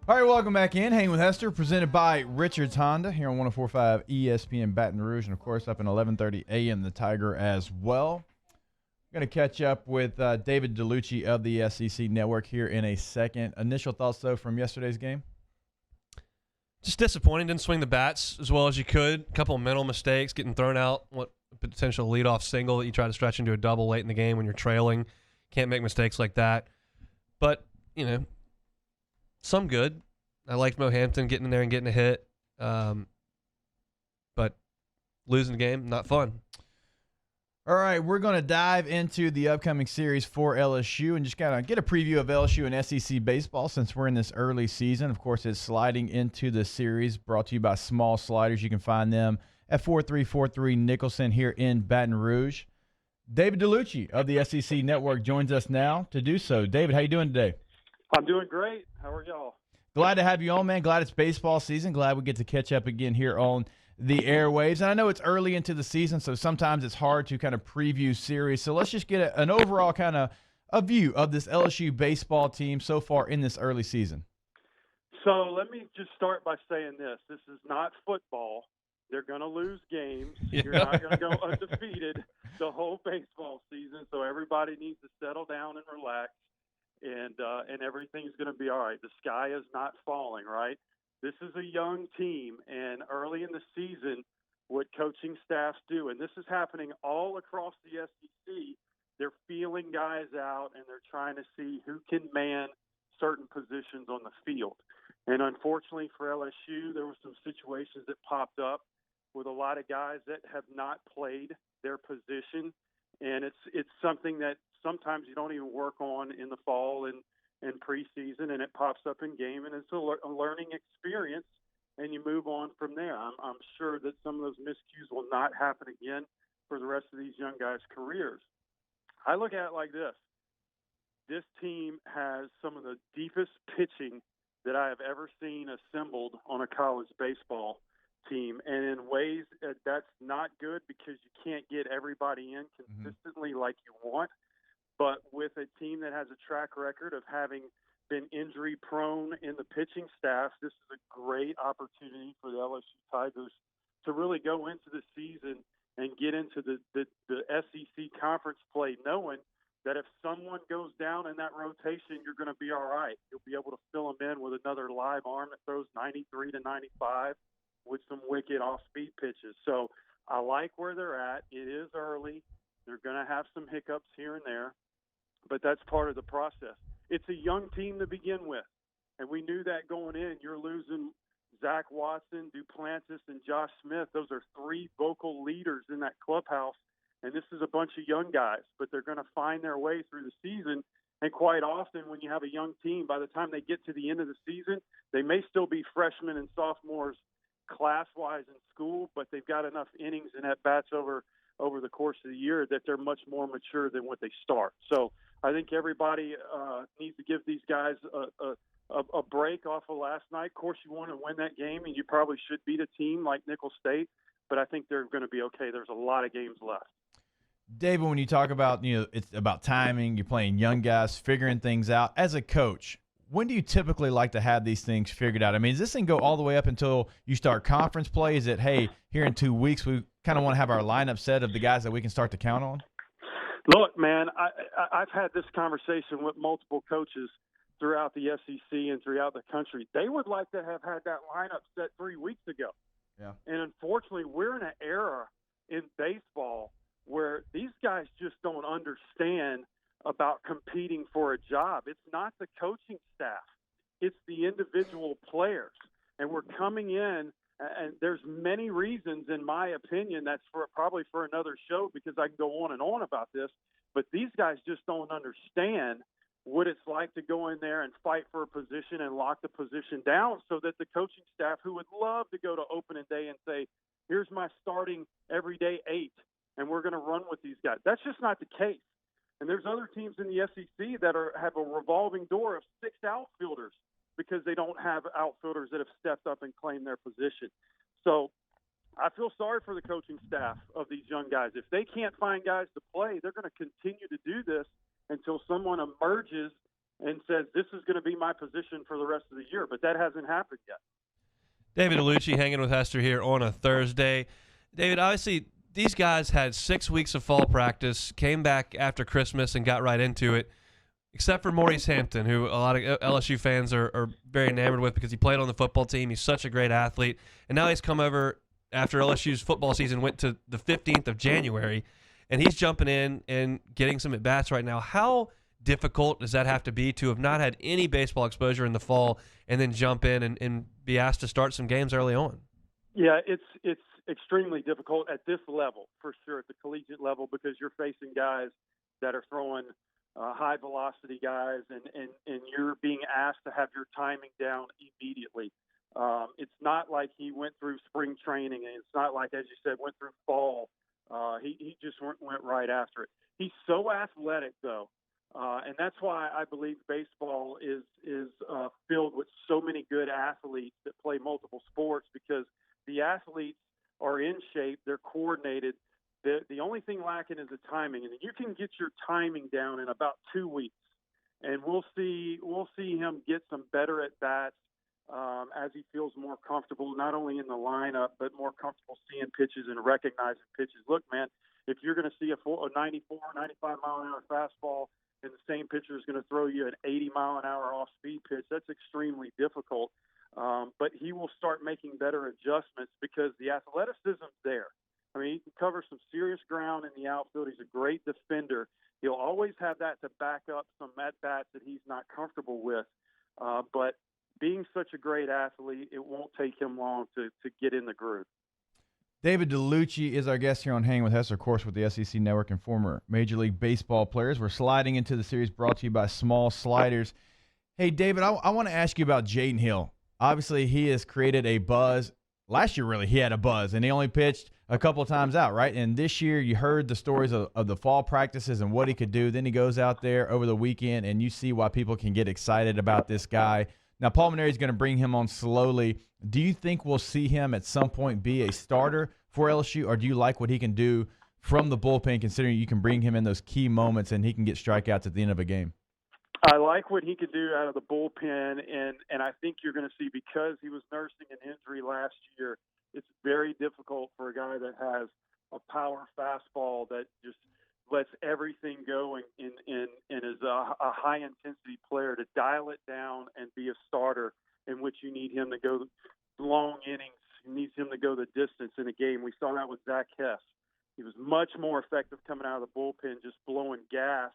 All right, welcome back in. Hanging with Hester, presented by Richards Honda here on 104.5 ESPN Baton Rouge, and of course up in 11:30 a.m. the Tiger as well. I'm going to catch up with David Dellucci of the SEC Network here in a second. Initial thoughts, though, from yesterday's game? Just disappointing. Didn't swing the bats as well as you could. A couple of mental mistakes, getting thrown out. What potential leadoff single that you try to stretch into a double late in the game when you're trailing. Can't make mistakes like that. But, some good. I liked Mo Hampton getting in there and getting a hit. But losing the game, not fun. All right, we're going to dive into the upcoming series for LSU and just kind of get a preview of LSU and SEC baseball since we're in this early season. Of course, it's sliding into the series brought to you by Small Sliders. You can find them at 4343 Nicholson here in Baton Rouge. David Dellucci of the SEC Network joins us now to do so. David, how you doing today? I'm doing great. How are y'all? Glad to have you on, man. Glad it's baseball season. Glad we get to catch up again here on the airwaves. And I know it's early into the season, so sometimes it's hard to kind of preview series. So let's just get an overall kind of a view of this LSU baseball team so far in this early season. So let me just start by saying this. This is not football. They're going to lose games. Yeah. You're not going to go undefeated the whole baseball season. So everybody needs to settle down and relax, and everything's going to be all right. The sky is not falling, right? This is a young team, and early in the season, what coaching staffs do, and this is happening all across the SEC, they're feeling guys out, and they're trying to see who can man certain positions on the field. And unfortunately for LSU, there were some situations that popped up with a lot of guys that have not played their position, and it's something that sometimes you don't even work on in the fall and preseason, and it pops up in game, and it's a learning experience, and you move on from there. I'm sure that some of those miscues will not happen again for the rest of these young guys' careers. I look at it like this. This team has some of the deepest pitching that I have ever seen assembled on a college baseball team, and in ways that's not good because you can't get everybody in consistently like you want. But with a team that has a track record of having been injury prone in the pitching staff, this is a great opportunity for the LSU Tigers to really go into the season and get into the SEC conference play, knowing that if someone goes down in that rotation, you're going to be all right. You'll be able to fill them in with another live arm that throws 93 to 95 with some wicked off-speed pitches. So I like where they're at. It is early. They're going to have some hiccups here and there, but that's part of the process. It's a young team to begin with, and we knew that going in. You're losing Zach Watson, Duplantis, and Josh Smith. Those are three vocal leaders in that clubhouse, and this is a bunch of young guys, but they're going to find their way through the season. And quite often when you have a young team, by the time they get to the end of the season, they may still be freshmen and sophomores class-wise in school, but they've got enough innings and at-bats over the course of the year that they're much more mature than what they start. So I think everybody needs to give these guys a break off of last night. Of course, you want to win that game, and you probably should beat a team like Nicholls State, but I think they're going to be okay. There's a lot of games left. David, when you talk about, it's about timing, you're playing young guys, figuring things out. As a coach, when do you typically like to have these things figured out? I mean, does this thing go all the way up until you start conference play? Is it, hey, here in 2 weeks, we kind of want to have our lineup set of the guys that we can start to count on? Look, man, I've had this conversation with multiple coaches throughout the SEC and throughout the country. They would like to have had that lineup set 3 weeks ago. Yeah. And unfortunately, we're in an era in baseball where these guys just don't understand about competing for a job. It's not the coaching staff. It's the individual players. And we're coming in, and there's many reasons, in my opinion, that's probably for another show because I can go on and on about this, but these guys just don't understand what it's like to go in there and fight for a position and lock the position down so that the coaching staff, who would love to go to opening day and say, here's my starting everyday 8, and we're going to run with these guys. That's just not the case. And there's other teams in the SEC that have a revolving door of 6 outfielders because they don't have outfielders that have stepped up and claimed their position. So I feel sorry for the coaching staff of these young guys. If they can't find guys to play, they're going to continue to do this until someone emerges and says, this is going to be my position for the rest of the year. But that hasn't happened yet. David Dellucci hanging with Hester here on a Thursday. David, obviously, these guys had 6 weeks of fall practice, came back after Christmas and got right into it, except for Maurice Hampton, who a lot of LSU fans are very enamored with because he played on the football team. He's such a great athlete. And now he's come over after LSU's football season went to the 15th of January, and he's jumping in and getting some at-bats right now. How difficult does that have to be to have not had any baseball exposure in the fall and then jump in and be asked to start some games early on? Yeah, it's extremely difficult at this level, for sure, at the collegiate level, because you're facing guys that are throwing high-velocity guys, and you're being asked to have your timing down immediately. It's not like he went through spring training, and it's not like, as you said, went through fall. He just went right after it. He's so athletic, though, and that's why I believe baseball is filled with so many good athletes that play multiple sports, because the athletes are in shape, they're coordinated. The only thing lacking is the timing, and you can get your timing down in about 2 weeks, and we'll see him get some better at bats as he feels more comfortable, not only in the lineup, but more comfortable seeing pitches and recognizing pitches. Look, man, if you're going to see a 94, 95-mile-an-hour fastball and the same pitcher is going to throw you an 80-mile-an-hour off-speed pitch, that's extremely difficult. But he will start making better adjustments because the athleticism's there. I mean, he can cover some serious ground in the outfield. He's a great defender. He'll always have that to back up some at-bats that he's not comfortable with. But being such a great athlete, it won't take him long to get in the groove. David Dellucci is our guest here on Hanging with Hester, of course, with the SEC Network and former Major League Baseball players. We're sliding into the series brought to you by Small Sliders. Hey, David, I want to ask you about Jaden Hill. Obviously, he has created a buzz. Last year, really, he had a buzz, and he only pitched a couple of times out, right? And this year, you heard the stories of the fall practices and what he could do. Then he goes out there over the weekend, and you see why people can get excited about this guy. Now, Paul Maneri's going to bring him on slowly. Do you think we'll see him at some point be a starter for LSU, or do you like what he can do from the bullpen, considering you can bring him in those key moments and he can get strikeouts at the end of a game? I like what he could do out of the bullpen, and I think you're going to see, because he was nursing an injury last year, it's very difficult for a guy that has a power fastball that just lets everything go and is a high-intensity player to dial it down and be a starter, in which you need him to go long innings. You need him to go the distance in a game. We saw that with Zach Hess. He was much more effective coming out of the bullpen, just blowing gas,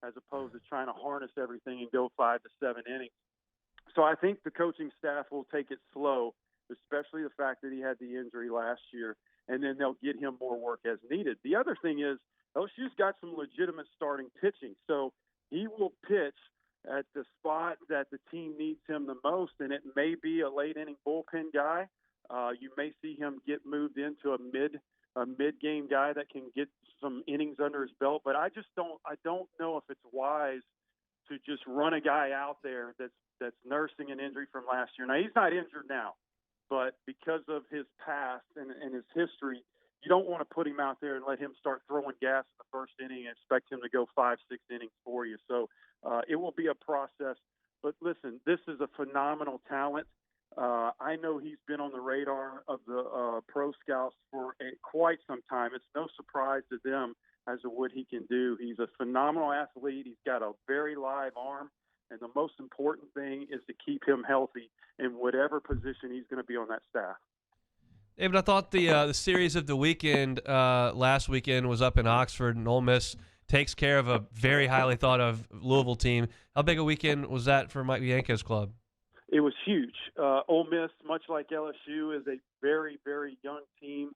as opposed to trying to harness everything and go 5 to 7 innings. So I think the coaching staff will take it slow, especially the fact that he had the injury last year, and then they'll get him more work as needed. The other thing is LSU's got some legitimate starting pitching, so he will pitch at the spot that the team needs him the most, and it may be a late-inning bullpen guy. You may see him get moved into a mid-game guy that can get some innings under his belt, but I don't know if it's wise to just run a guy out there that's nursing an injury from last year. Now, he's not injured now, but because of his past and his history, you don't want to put him out there and let him start throwing gas in the first inning and expect him to go 5-6 innings for you. So it will be a process. But listen, this is a phenomenal talent. I know he's been on the radar of the pro scouts for quite some time. It's no surprise to them as to what he can do. He's a phenomenal athlete. He's got a very live arm, and the most important thing is to keep him healthy in whatever position he's going to be on that staff. David, I thought the series of the weekend last weekend was up in Oxford, and Ole Miss takes care of a very highly thought of Louisville team. How big a weekend was that for Mike Bianco's club? It was huge. Ole Miss, much like LSU, is a very, very young team.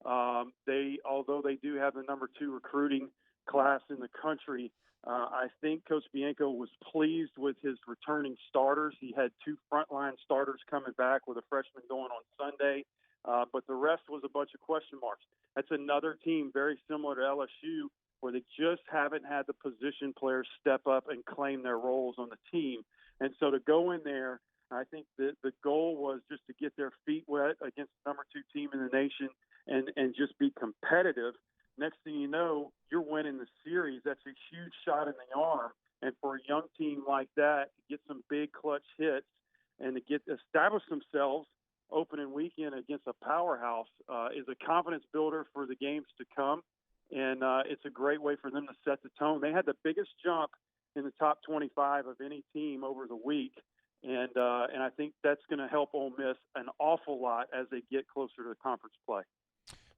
Although they do have the number 2 recruiting class in the country, I think Coach Bianco was pleased with his returning starters. He had 2 frontline starters coming back with a freshman going on Sunday, but the rest was a bunch of question marks. That's another team very similar to LSU, where they just haven't had the position players step up and claim their roles on the team. And so to go in there, I think the goal was just to get their feet wet against the number 2 team in the nation and just be competitive. Next thing you know, you're winning the series. That's a huge shot in the arm. And for a young team like that to get some big clutch hits and to establish themselves opening weekend against a powerhouse is a confidence builder for the games to come. And it's a great way for them to set the tone. They had the biggest jump in the top 25 of any team over the week. And I think that's going to help Ole Miss an awful lot as they get closer to the conference play.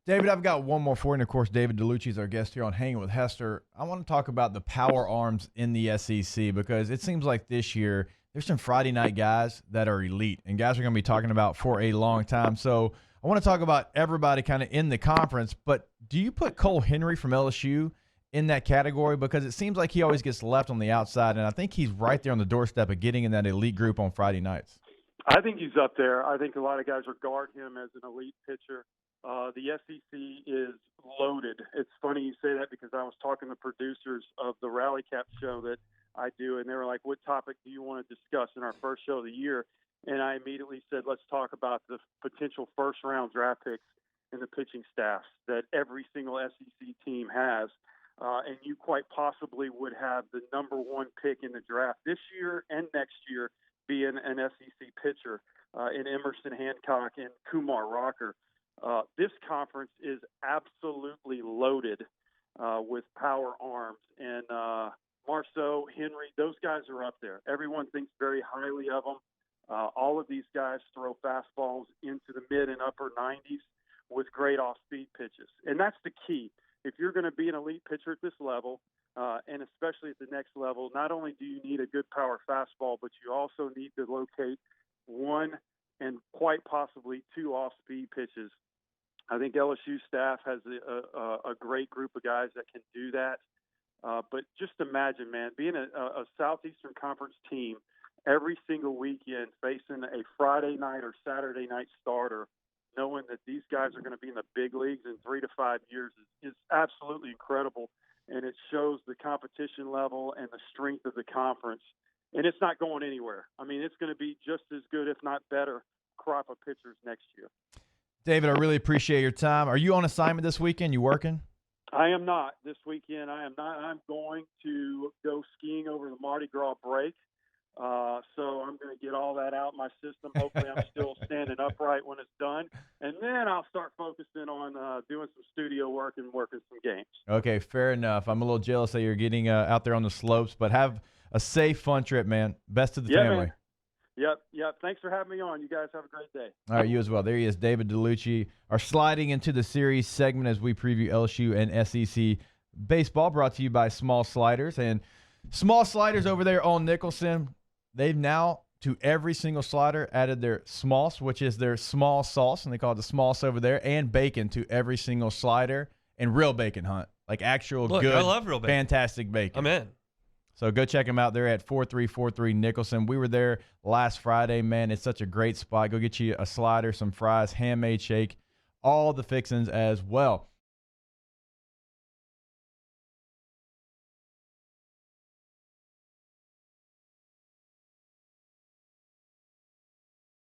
David, I've got one more for you. And, of course, David Dellucci is our guest here on Hanging with Hester. I want to talk about the power arms in the SEC because it seems like this year there's some Friday night guys that are elite and guys are going to be talking about for a long time. So I want to talk about everybody kind of in the conference, but do you put Cole Henry from LSU in that category? Because it seems like he always gets left on the outside, and I think he's right there on the doorstep of getting in that elite group on Friday nights. I think he's up there. I think a lot of guys regard him as an elite pitcher. The SEC is loaded. It's funny you say that because I was talking to producers of the Rally Cap show that I do, and they were like, what topic do you want to discuss in our first show of the year? And I immediately said, let's talk about the potential first-round draft picks and the pitching staffs that every single SEC team has. And you quite possibly would have the number one pick in the draft this year and next year being an SEC pitcher in Emerson Hancock and Kumar Rocker. This conference is absolutely loaded with power arms. And Marceau, Henry, those guys are up there. Everyone thinks very highly of them. All of these guys throw fastballs into the mid and upper 90s with great off-speed pitches. And that's the key. If you're going to be an elite pitcher at this level, and especially at the next level, not only do you need a good power fastball, but you also need to locate one and quite possibly two off-speed pitches. I think LSU staff has a great group of guys that can do that. But just imagine, man, being a Southeastern Conference team every single weekend facing a Friday night or Saturday night starter, knowing that these guys are going to be in the big leagues in 3 to 5 years is absolutely incredible. And it shows the competition level and the strength of the conference. And it's not going anywhere. I mean, it's going to be just as good, if not better, crop of pitchers next year. David, I really appreciate your time. Are you on assignment this weekend? You working? I am not this weekend. I am not. I'm going to go skiing over the Mardi Gras break. So I'm going to get all that out of my system. Hopefully I'm still standing upright when it's done. And then I'll start focusing on doing some studio work and working some games. Okay, fair enough. I'm a little jealous that you're getting out there on the slopes, but have a safe, fun trip, man. Best to the family. Man. Yep. Thanks for having me on. You guys have a great day. All right, you as well. There he is, David Dellucci. Our sliding into the series segment as we preview LSU and SEC baseball, brought to you by Small Sliders. And Small Sliders over there on Nicholson, they've now, to every single slider, added their smalls, which is their small sauce, and they call it the small sauce over there, and bacon to every single slider, and real bacon, Hunt. Like actual good, I love real bacon. Fantastic bacon. I'm in. So go check them out. They're at 4343 Nicholson. We were there last Friday, man. It's such a great spot. Go get you a slider, some fries, handmade shake, all the fixings as well.